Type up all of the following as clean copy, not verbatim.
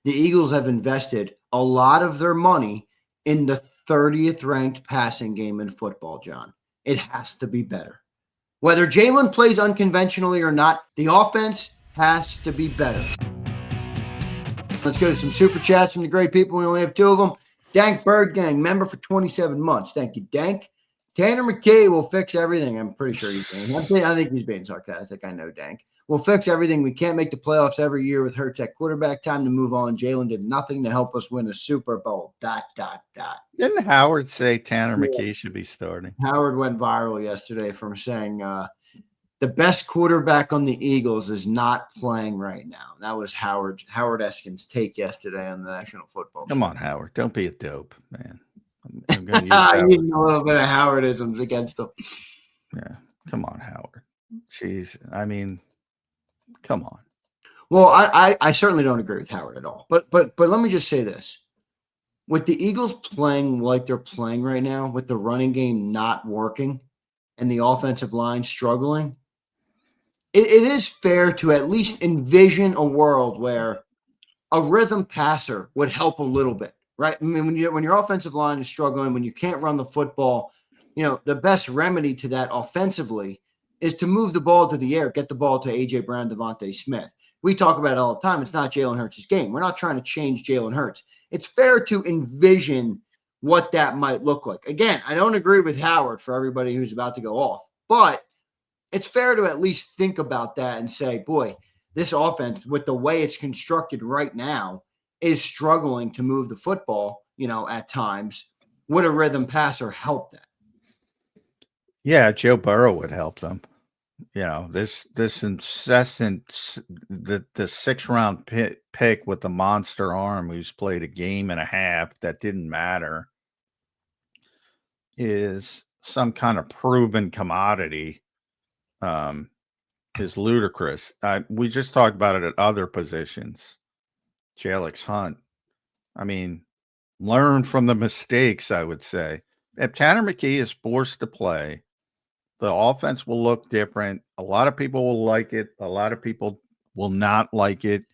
the Eagles have invested a lot of their money in the 30th ranked passing game in football, John. It has to be better. Whether Jalen plays unconventionally or not, the offense has to be better. Let's go to some super chats from the great people. We only have two of them. Dank Bird Gang, member for 27 months. Thank you, Dank. Tanner McKee will fix everything. I'm pretty sure he's being. I think he's being sarcastic. I know, Dank. We'll fix everything. We can't make the playoffs every year with Hurts at quarterback. Time to move on. Jalen did nothing to help us win a Super Bowl. ... Didn't Howard say Tanner McKee should be starting? Howard went viral yesterday from saying the best quarterback on the Eagles is not playing right now. That was Howard Eskin's take yesterday on the National Football Show. Come on, Howard. Don't be a dope, man. I'm going to use that. Using a little bit of Howardisms against them. Yeah. Come on, Howard. Jeez. I mean, come on. Well, I certainly don't agree with Howard at all. But let me just say this. With the Eagles playing like they're playing right now, with the running game not working and the offensive line struggling, it is fair to at least envision a world where a rhythm passer would help a little bit, right? I mean, when your offensive line is struggling, when you can't run the football, the best remedy to that offensively is to move the ball to the air, get the ball to A.J. Brown, Devontae Smith. We talk about it all the time. It's not Jalen Hurts' game. We're not trying to change Jalen Hurts. It's fair to envision what that might look like. Again, I don't agree with Howard for everybody who's about to go off, but it's fair to at least think about that and say, boy, this offense, with the way it's constructed right now, is struggling to move the football, at times. Would a rhythm passer help that? Yeah, Joe Burrow would help them. This incessant, the 6th-round pick with the monster arm who's played a game and a half that didn't matter is some kind of proven commodity. Is ludicrous. We just talked about it at other positions. Jalix Hunt. I mean, learn from the mistakes, I would say. If Tanner McKee is forced to play, the offense will look different. A lot of people will like it. A lot of people will not like it.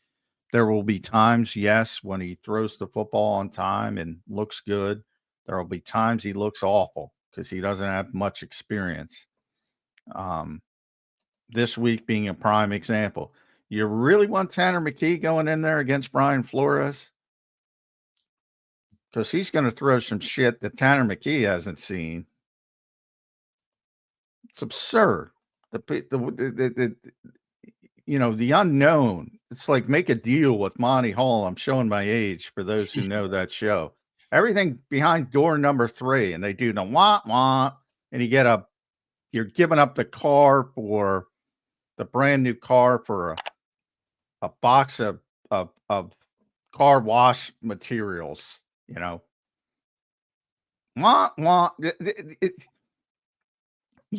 There will be times, yes, when he throws the football on time and looks good. There will be times he looks awful because he doesn't have much experience. This week being a prime example. You really want Tanner McKee going in there against Brian Flores? Because he's going to throw some shit that Tanner McKee hasn't seen. It's absurd. The unknown. It's like make a deal with Monty Hall. I'm showing my age for those who know that show. Everything behind door number 3, and they do the wah, and you're giving up the car for the brand new car for a box of car wash materials, You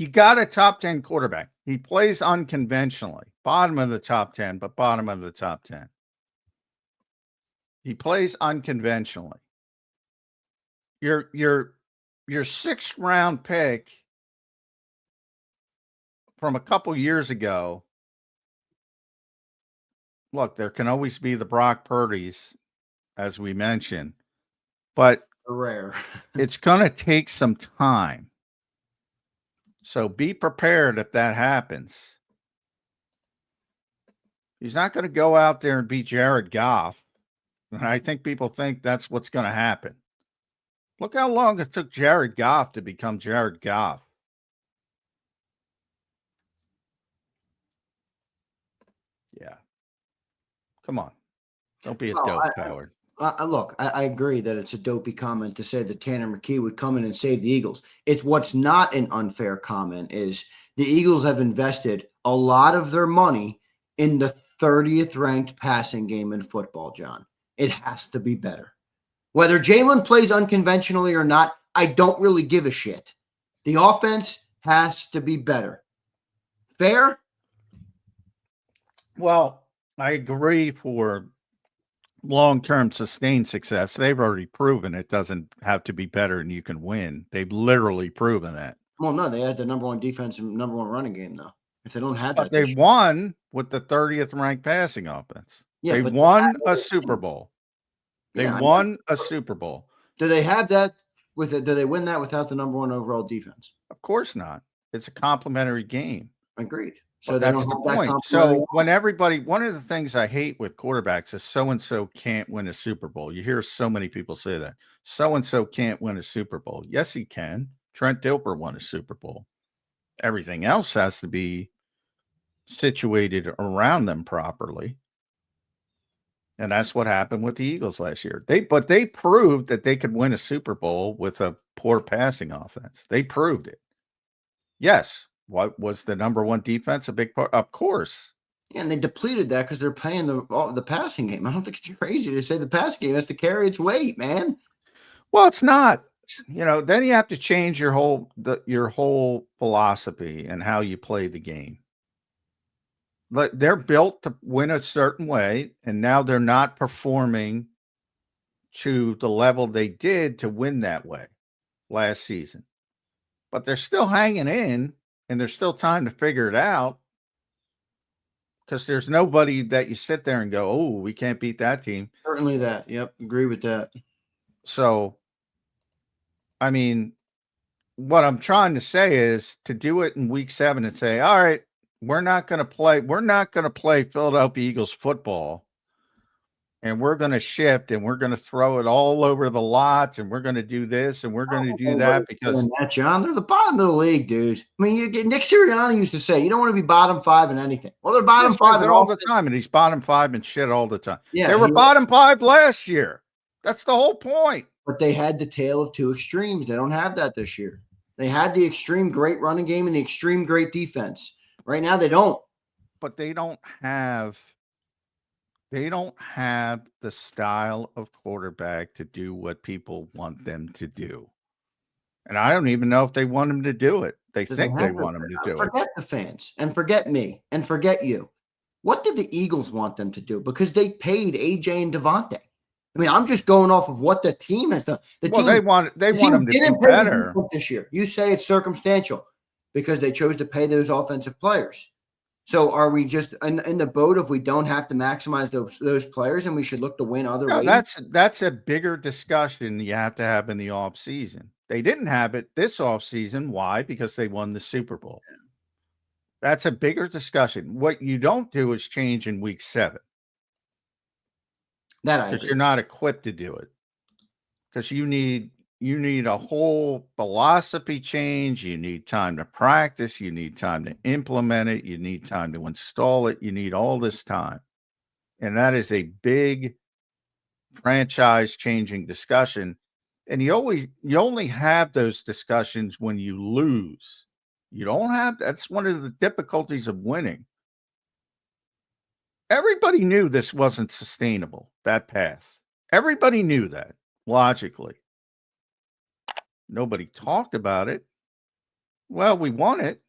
got a top 10 quarterback. He plays unconventionally. Bottom of the top 10, but bottom of the top 10. He plays unconventionally. Your 6th-round pick from a couple years ago. Look, there can always be the Brock Purdy's, as we mentioned, but rare. It's going to take some time. So be prepared if that happens. He's not going to go out there and be Jared Goff. And I think people think that's what's going to happen. Look how long it took Jared Goff to become Jared Goff. Yeah. Come on. Don't be a dope, Howard. Look, I agree that it's a dopey comment to say that Tanner McKee would come in and save the Eagles. It's what's not an unfair comment is the Eagles have invested a lot of their money in the 30th ranked passing game in football, John. It has to be better. Whether Jalen plays unconventionally or not, I don't really give a shit. The offense has to be better. Fair? Well, I agree for long-term sustained success. They've already proven it doesn't have to be better and you can win. They've literally proven that. Well, no, they had the number 1 defense and number 1 running game, though. If they don't have that, but they won with the 30th ranked passing offense. Yeah, they won a Super Bowl. They Yeah, won a Super Bowl. do they have that with it? Do they win that without the number 1 overall defense? Of course not. It's a complimentary game. Agreed. So But they that's don't the have that point. complimentary. So when one of the things I hate with quarterbacks is so and so can't win a Super Bowl. You hear so many people say that. So and so can't win a Super Bowl. Yes, he can. Trent Dilfer won a Super Bowl. Everything else has to be situated around them properly. And that's what happened with the Eagles last year. They proved that they could win a Super Bowl with a poor passing offense. They proved it. Yes. What was the number 1 defense a big part? Of course. Yeah, and they depleted that because they're paying the passing game. I don't think it's crazy to say the passing game has to carry its weight, man. Well, it's not. Then you have to change your whole philosophy and how you play the game. But they're built to win a certain way, and now they're not performing to the level they did to win that way last season. But they're still hanging in, and there's still time to figure it out because there's nobody that you sit there and go, oh, we can't beat that team. Certainly that. Yep, agree with that. So, I mean, what I'm trying to say is to do it in week 7 and say, all right, we're not going to play Philadelphia Eagles football, and we're going to shift and we're going to throw it all over the lots and we're going to do this and we're going to do that because that, John, they're the bottom of the league, dude. I mean, Nick Sirianni used to say you don't want to be bottom 5 in anything. Well, they're bottom 5 all the time, and he's bottom 5 and shit all the time. Yeah, they were bottom 5 last year. That's the whole point. But they had the tale of 2 extremes. They don't have that this year. They had the extreme great running game and the extreme great defense. Right now, they don't. But they don't have the style of quarterback to do what people want them to do. And I don't even know if they want them to do it. They think they want them to do it. Forget the fans and forget me and forget you. What did the Eagles want them to do? Because they paid AJ and Devontae. I mean, I'm just going off of what the team has done. They want them to be better this year. You say it's circumstantial because they chose to pay those offensive players. So are we just in the boat if we don't have to maximize those players and we should look to win other ways? That's a bigger discussion you have to have in the offseason. They didn't have it this offseason. Why? Because they won the Super Bowl. That's a bigger discussion. What you don't do is change in week 7. Because you're not equipped to do it. Because you need a whole philosophy change. You need time to practice. You need time to implement it. You need time to install it. You need all this time. And that is a big franchise changing discussion. And you only have those discussions when you lose. You don't have, that's one of the difficulties of winning. Everybody knew this wasn't sustainable, that path. Everybody knew that logically. Nobody talked about it. Well, we won it.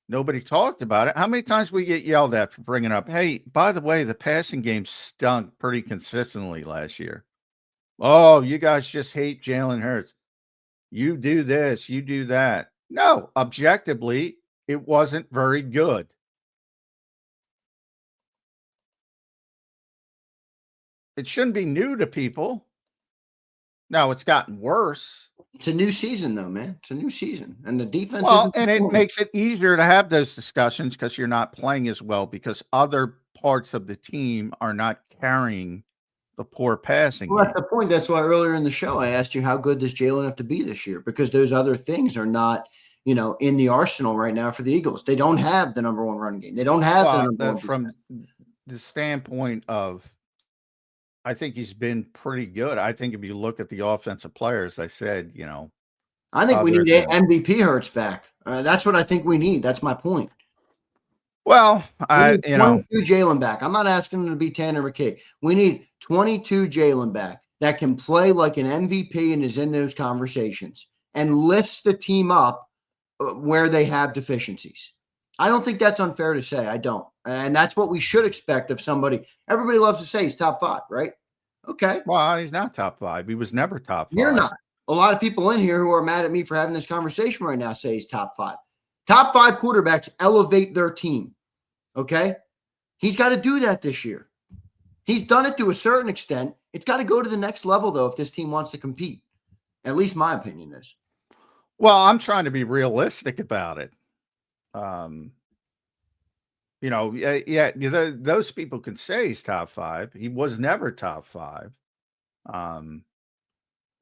Nobody talked about it. How many times we get yelled at for bringing up, hey, by the way, the passing game stunk pretty consistently last year. Oh, you guys just hate Jalen Hurts. You do this, you do that. No, objectively, it wasn't very good. It shouldn't be new to people. Now it's gotten worse. It's a new season, though, man. It's a new season, and the defense. It makes it easier to have those discussions because you're not playing as well because other parts of the team are not carrying the poor passing. Well, that's the point. That's why earlier in the show I asked you how good does Jalen have to be this year because those other things are not, in the arsenal right now for the Eagles. They don't have the number 1 running game. They don't have the number 1 from the standpoint of. I think he's been pretty good. I think if you look at the offensive players, I said, I think we need MVP Hurts back. That's what I think we need. That's my point. Well, 22 Jalen back. I'm not asking him to be Tanner McKay. We need 22 Jalen back that can play like an MVP and is in those conversations and lifts the team up where they have deficiencies. I don't think that's unfair to say. I don't. And that's what we should expect of somebody. Everybody loves to say he's top 5, right? Okay. Well, he's not top 5. He was never top 5. You're not. A lot of people in here who are mad at me for having this conversation right now say he's top 5. Top 5 quarterbacks elevate their team. Okay. He's got to do that this year. He's done it to a certain extent. It's got to go to the next level, though, if this team wants to compete. At least my opinion is. Well, I'm trying to be realistic about it. Those people can say he's top 5. He was never top 5.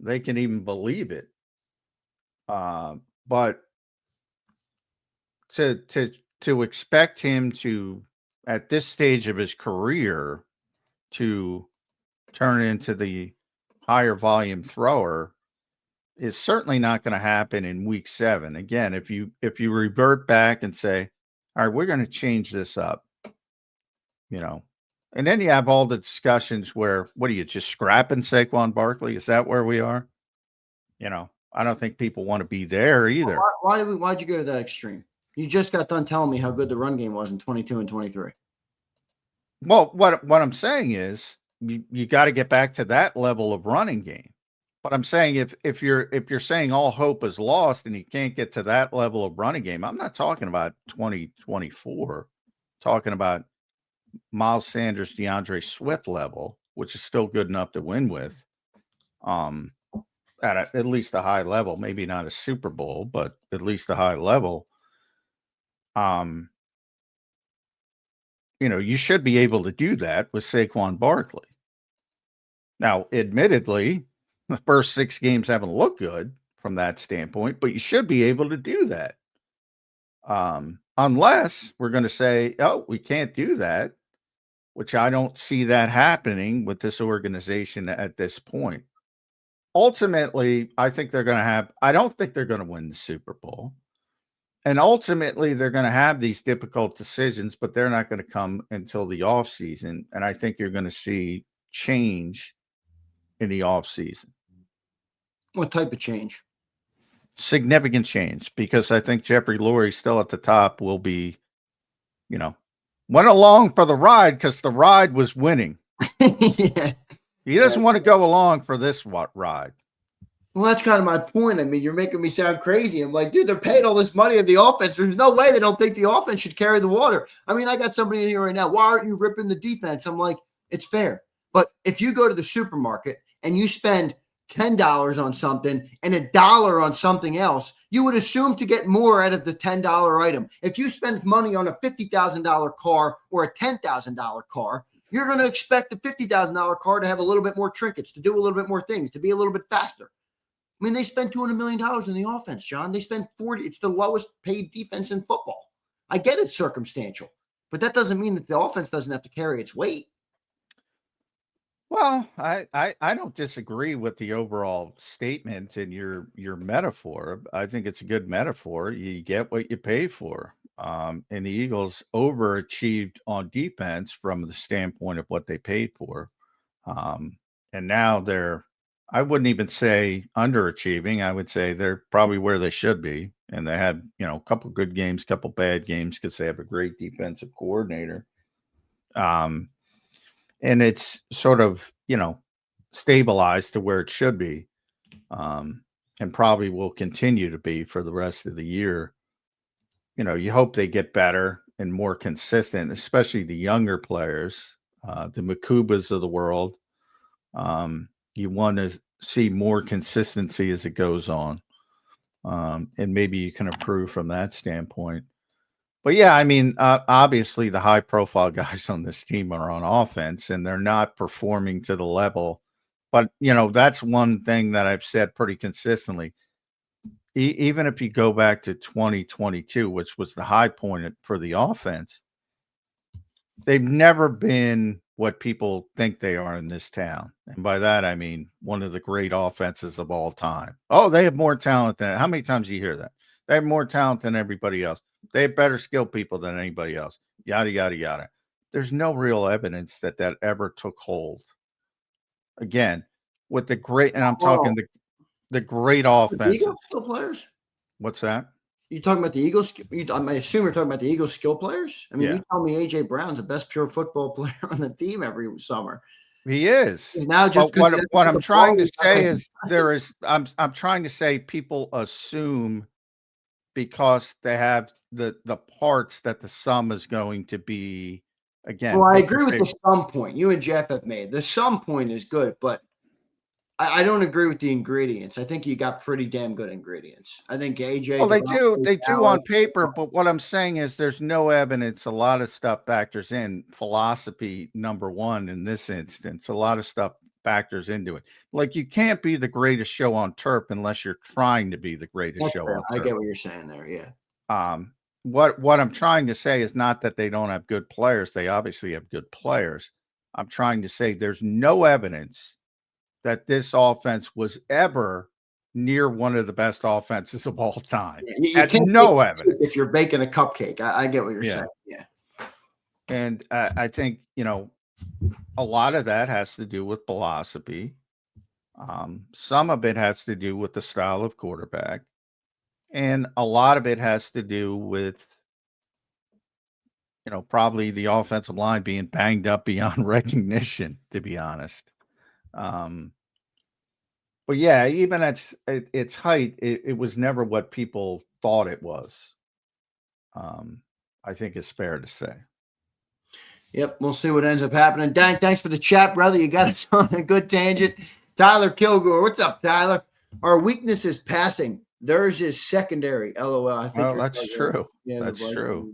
They can even believe it. But to expect him to, at this stage of his career, to turn into the higher volume thrower is certainly not going to happen in week 7. Again, if you revert back and say, all right, we're going to change this up, and then you have all the discussions where, what are you, just scrapping Saquon Barkley? Is that where we are? I don't think people want to be there either. Why'd you go to that extreme? You just got done telling me how good the run game was in 22 and 23. Well, what I'm saying is you got to get back to that level of running game. But I'm saying if you're saying all hope is lost and you can't get to that level of running game, I'm not talking about 2024, talking about Miles Sanders, DeAndre Swift level, which is still good enough to win with. At least a high level, maybe not a Super Bowl, but at least a high level. You should be able to do that with Saquon Barkley. Now, admittedly, the first 6 games haven't looked good from that standpoint, but you should be able to do that. Unless we're going to say, oh, we can't do that, which I don't see that happening with this organization at this point. Ultimately, I don't think they're going to win the Super Bowl. And ultimately, they're going to have these difficult decisions, but they're not going to come until the offseason. And I think you're going to see change in the offseason. What type of change? Significant change, because I think Jeffrey Lurie still at the top will be, went along for the ride because the ride was winning. Yeah. He doesn't want to go along for this ride. Well, that's kind of my point. I mean, you're making me sound crazy. I'm like, dude, they're paying all this money of the offense. There's no way they don't think the offense should carry the water. I mean, I got somebody in here right now. Why aren't you ripping the defense? I'm like, it's fair. But if you go to the supermarket and you spend $10 on something and $1 on something else, you would assume to get more out of the $10 item. If you spend money on a $50,000 car or a $10,000 car, you're going to expect the $50,000 car to have a little bit more trinkets, to do a little bit more things, to be a little bit faster. I mean, they spent $200 million in the offense, John. They spent 40. It's the lowest paid defense in football. I get it's circumstantial, but that doesn't mean that the offense doesn't have to carry its weight. Well, I don't disagree with the overall statement and your metaphor. I think it's a good metaphor. You get what you pay for. And the Eagles overachieved on defense from the standpoint of what they paid for. And now I wouldn't even say underachieving. I would say they're probably where they should be. And they had, a couple good games, couple bad games because they have a great defensive coordinator. And it's sort of, stabilized to where it should be, and probably will continue to be for the rest of the year. You hope they get better and more consistent, especially the younger players, the Makubas of the world. You want to see more consistency as it goes on, and maybe you can improve from that standpoint. But yeah, I mean, obviously the high profile guys on this team are on offense and they're not performing to the level. But, that's one thing that I've said pretty consistently. Even if you go back to 2022, which was the high point for the offense, they've never been what people think they are in this town. And by that, I mean, one of the great offenses of all time. Oh, they have more talent than, how many times do you hear that? They have more talent than everybody else. They have better skilled people than anybody else. Yada, yada, yada. There's no real evidence that ever took hold. Again, with the great, and I'm talking the great offenses. The Eagles skill players? What's that? You talking about the Eagles? I assume you're talking about the Eagles skill players. I mean, Yeah. You tell me AJ Brown's the best pure football player on the team every summer. He is. Now, just what I'm trying to say is I'm trying to say people assume because they have the parts that the sum is going to be Again, Well, I pick your agree with the favorite. sum point you and Jeff have made. The sum point is good, but I don't agree with the ingredients. I think you got pretty damn good ingredients. I think AJ Well, Devontae, they do Dallas. on paper, but what I'm saying is there's no evidence. A lot of stuff factors in philosophy, number one, in this instance. A lot of stuff factors into it. Like you can't be the greatest show on turf unless you're trying to be the greatest That's show fair. on I turf. get what you're saying there. Yeah. What I'm trying to say is not that they don't have good players. They obviously have good players. I'm trying to say there's no evidence that this offense was ever near one of the best offenses of all time. Yeah, you Had can't take no a cake if evidence. you're baking a cupcake. I get what you're Yeah. saying. Yeah. And I think, a lot of that has to do with philosophy. Some of it has to do with the style of quarterback. And a lot of it has to do with, probably the offensive line being banged up beyond recognition, to be honest. Um, but yeah, even at its height, it was never what people thought it was. I think it's fair to say. Yep. We'll see what ends up happening. Dan, thanks for the chat, brother. You got us on a good tangent. Tyler Kilgore. What's up, Tyler? Our weakness is passing. Theirs is secondary. LOL. I think Well, you're that's right. true. Yeah, That's the true.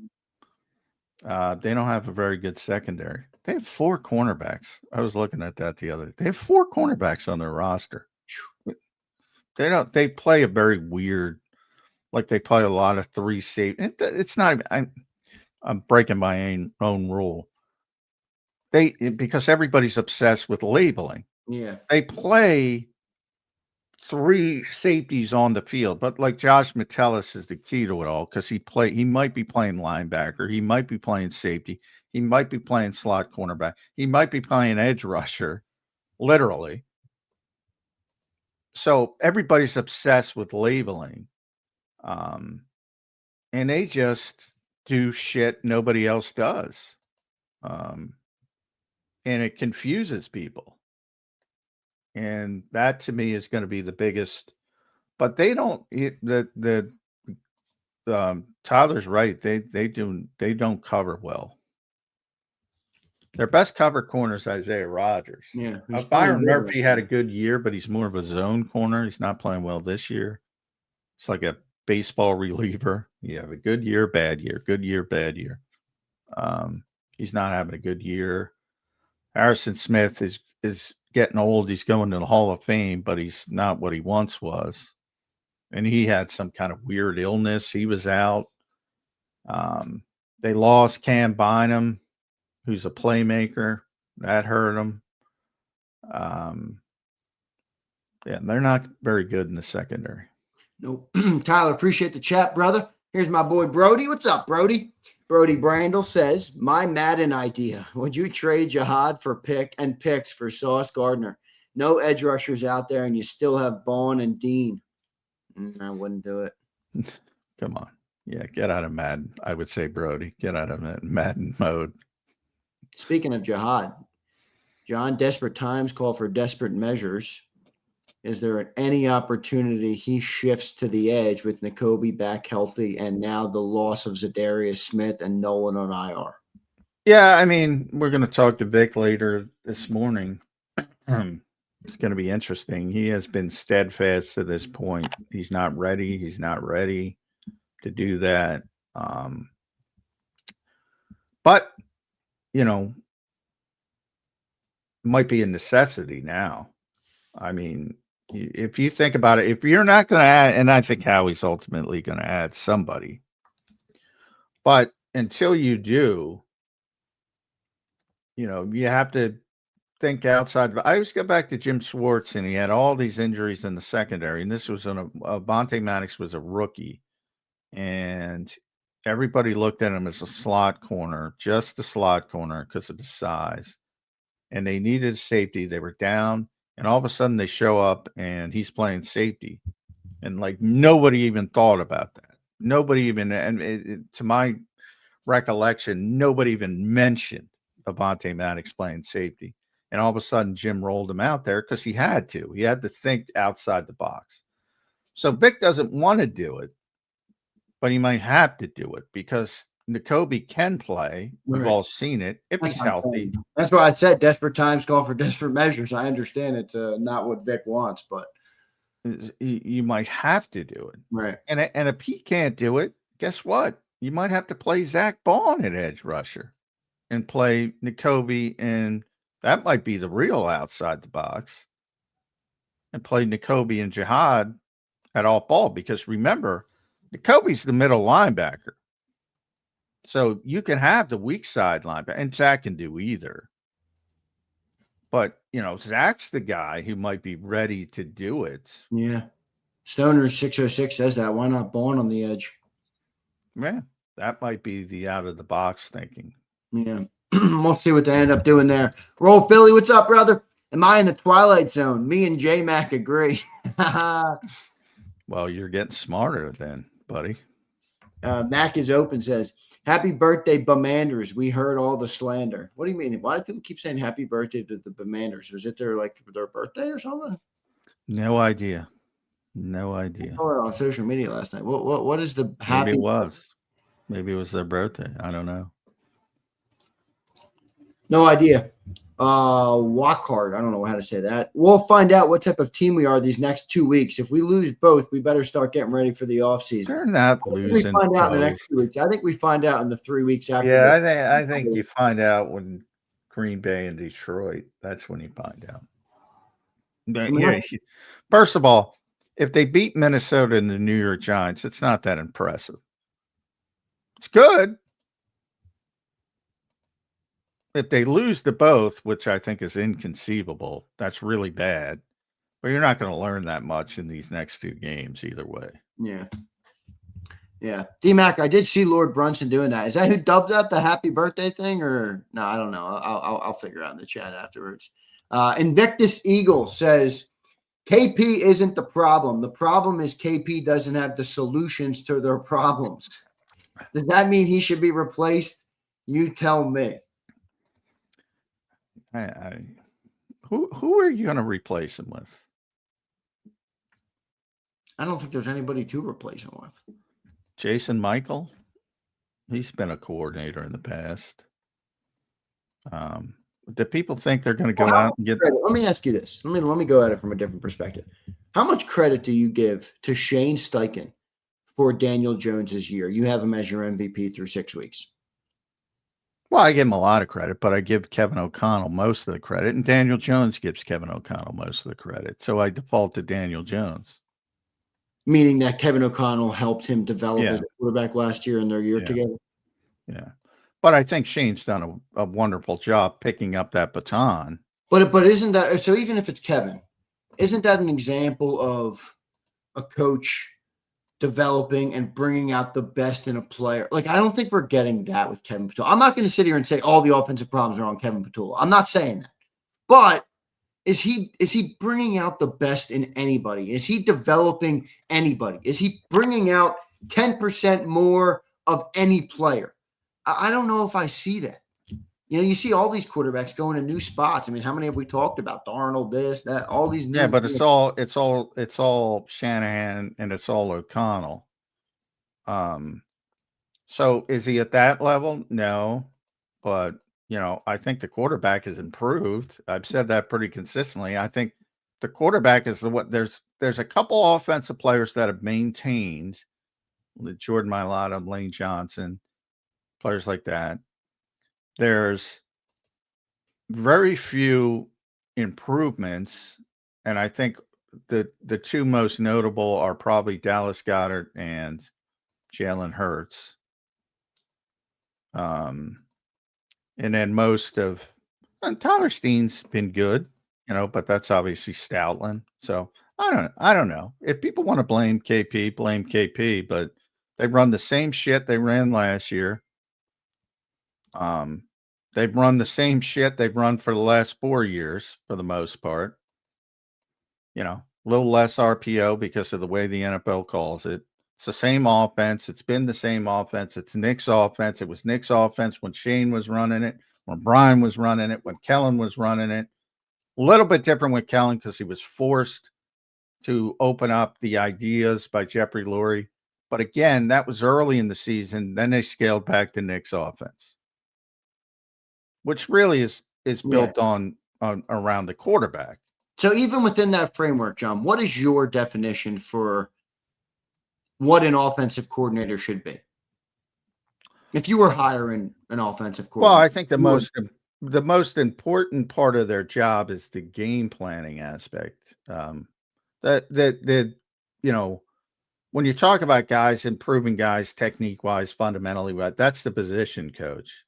Vikings. They don't have a very good secondary. They have 4 cornerbacks. I was looking at that the other day. They have 4 cornerbacks on their roster. They play a very weird, like they play a lot of 3 safety. It's not even, I'm breaking my own rule. Because everybody's obsessed with labeling. Yeah. They play 3 safeties on the field, but like Josh Metellus is the key to it all because he might be playing linebacker, he might be playing safety, he might be playing slot cornerback, he might be playing edge rusher, literally. So everybody's obsessed with labeling, and they just do shit nobody else does, and it confuses people, and that to me is going to be the biggest. But they don't Tyler's right. They don't cover well. Their best cover corner is Isaiah Rodgers. Yeah. Byron Murphy had a good year, but he's more of a zone corner. He's not playing well this year. It's like a baseball reliever. You have a good year, bad year, good year, bad year. He's not having a good year. Harrison Smith is getting old. He's going to the Hall of Fame, but he's not what he once was. And he had some kind of weird illness. He was out. They lost Cam Bynum, who's a playmaker. That hurt them. Yeah, they're not very good in the secondary. Nope. Tyler, appreciate the chat, brother. Here's my boy Brody. What's up, Brody? Brody Brandel says, my Madden idea. Would you trade Jihad for picks for Sauce Gardner? No edge rushers out there, and you still have Bond and Dean. I wouldn't do it. Come on. Yeah, get out of Madden. I would say, Brody, get out of Madden mode. Speaking of Jihad, John, desperate times call for desperate measures. Is there any opportunity he shifts to the edge with Nakobe back healthy and now the loss of Zadarius Smith and Nolan on IR? Yeah, I mean, we're going to talk to Vic later this morning. It's going to be interesting. He has been steadfast to this point. He's not ready. He's not ready to do that. But, might be a necessity now. I mean, if you think about it, if you're not going to add, and I think Howie's ultimately going to add somebody, but until you do, you have to think outside. I always go back to Jim Schwartz, and he had all these injuries in the secondary, and this was Vontae Maddox was a rookie, and everybody looked at him as a slot corner, just a slot corner because of the size, and they needed safety. They were down, and all of a sudden they show up, and he's playing safety, and like nobody even thought about that. Nobody even, and to my recollection, nobody even mentioned Avonte Maddox playing safety. And all of a sudden, Jim rolled him out there because he had to. He had to think outside the box. So Vic doesn't want to do it, but he might have to do it because N'Kobe can play. We've Right. all seen it. If That's he's what I'm healthy, saying. That's why I said desperate times call for desperate measures. I understand it's not what Vic wants, but you might have to do it. right. And if he can't do it, guess what? You might have to play Zach Bond at edge rusher and play N'Kobe, and that might be the real outside the box, and play N'Kobe and Jihad at off ball, because remember, N'Kobe's the middle linebacker. So you can have the weak side linebacker, and Zach can do either. But, Zach's the guy who might be ready to do it. Yeah. Stoner 606 says that. Why not Bond on the edge? Yeah, that might be the out of the box thinking. Yeah. We'll see what they end up doing there. Roll Billy, what's up, brother? Am I in the twilight zone? Me and J Mac agree. Well, you're getting smarter then, buddy. Mac is open says, happy birthday, Bemanders. We heard all the slander. What do you mean? Why do people keep saying happy birthday to the Bemanders? Was it their birthday or something? No idea. No idea. I saw it on social media last night. What is the happy? Maybe it was. Maybe it was their birthday. I don't know. No idea. Walk hard. I don't know how to say that. We'll find out what type of team we are these next 2 weeks. If we lose both, we better start getting ready for the offseason. They're not losing. We find out in the next 2 weeks. I think we find out in the 3 weeks after. Yeah, I think you find out when Green Bay and Detroit. That's when you find out. But, first of all, if they beat Minnesota and the New York Giants, it's not that impressive. It's good. If they lose to both, which I think is inconceivable, that's really bad. But you're not going to learn that much in these next 2 games either way. Yeah. Yeah. D-Mac, I did see Lord Brunson doing that. Is that who dubbed that the happy birthday thing? Or no, I don't know. I'll figure out in the chat afterwards. Invictus Eagle says, KP isn't the problem. The problem is KP doesn't have the solutions to their problems. Does that mean he should be replaced? You tell me. Who are you going to replace him with? I don't think there's anybody to replace him with. Jason Michael? He's been a coordinator in the past. Do people think they're going to go out and get? Let me ask you this. Let me go at it from a different perspective. How much credit do you give to Shane Steichen for Daniel Jones's year? You have him as your MVP through 6 weeks. Well, I give him a lot of credit, but I give Kevin O'Connell most of the credit, and Daniel Jones gives Kevin O'Connell most of the credit. So I default to Daniel Jones. Meaning that Kevin O'Connell helped him develop as a quarterback last year in their year together? Yeah. But I think Shane's done a wonderful job picking up that baton. But isn't that – so even if it's Kevin, isn't that an example of a coach – developing and bringing out the best in a player? Like, I don't think we're getting that with Kevin Patullo. I'm not going to sit here and say all the offensive problems are on Kevin Patullo. I'm not saying that. But is he bringing out the best in anybody? Is he developing anybody? Is he bringing out 10% more of any player? I don't know if I see that. You see all these quarterbacks going to new spots. I mean, how many have we talked about? Darnold, this, that, all these new. Yeah, but it's all Shanahan and it's all O'Connell. So is he at that level? No, but I think the quarterback has improved. I've said that pretty consistently. I think the quarterback is there's a couple offensive players that have maintained, Jordan Mailata, Lane Johnson, players like that. There's very few improvements, and I think the 2 most notable are probably Dallas Goedert and Jalen Hurts. And then Tyler Steen's been good, but that's obviously Stoutland. So I don't know. If people want to blame KP, but they run the same shit they ran last year. They've run the same shit they've run for the last 4 years for the most part. A little less RPO because of the way the NFL calls it. It's the same offense. It's been the same offense. It's Nick's offense. It was Nick's offense when Shane was running it, when Brian was running it, when Kellen was running it. A little bit different with Kellen because he was forced to open up the ideas by Jeffrey Lurie. But again, that was early in the season. Then they scaled back the Knicks offense, which really is Yeah. built on around the quarterback. So even within that framework, John, what is your definition for what an offensive coordinator should be? If you were hiring an offensive coordinator. Well, I think the most important part of their job is the game planning aspect. That you know, when you talk about guys improving guys technique wise, fundamentally, that's the position coach.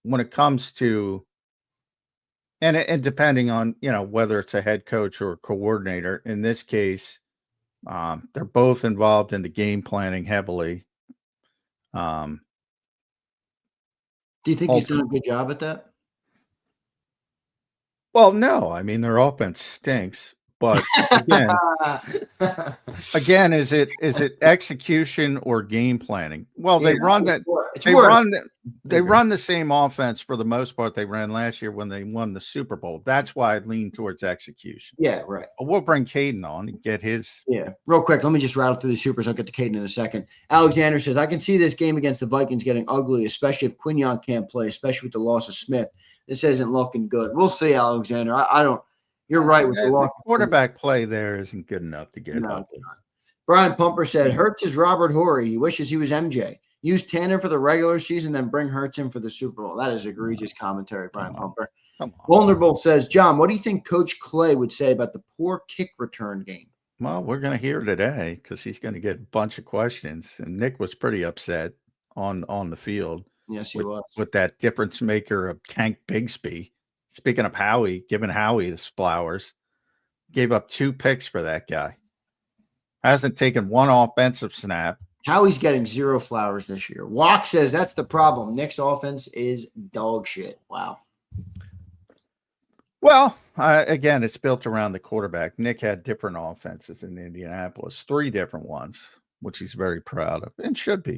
When it comes to and depending on whether it's a head coach or a coordinator, in this case, they're both involved in the game planning heavily. Do you think he's done a good job at that? Well, no, I mean their offense stinks, but again, is it execution or game planning? Well, they run the same offense for the most part they ran last year when they won the Super Bowl. That's why I lean towards execution. Yeah, right. But we'll bring Caden on and get his. Yeah, real quick. Let me just rattle through the supers. I'll get to Caden in a second. Alexander says, I can see this game against the Vikings getting ugly, especially if Quignon can't play, especially with the loss of Smith. This isn't looking good. We'll see, Alexander. I don't. You're right with the quarterback play there isn't good enough to get ugly. Brian Pumper said, Hurts is Robert Horry. He wishes he was MJ. Use Tanner for the regular season, then bring Hurts in for the Super Bowl. That is egregious commentary, Brian Pumper. Vulnerable says, John, what do you think Coach Clay would say about the poor kick return game? Well, we're going to hear today because he's going to get a bunch of questions. And Nick was pretty upset on the field. Yes, he was. With that difference maker of Tank Bigsby. Speaking of Howie, giving Howie his flowers. Gave up 2 picks for that guy. Hasn't taken one offensive snap. Howie's getting 0 flowers this year. Walk says that's the problem. Nick's offense is dog shit. Wow. Well, again, it's built around the quarterback. Nick had different offenses in Indianapolis, 3 different ones, which he's very proud of and should be.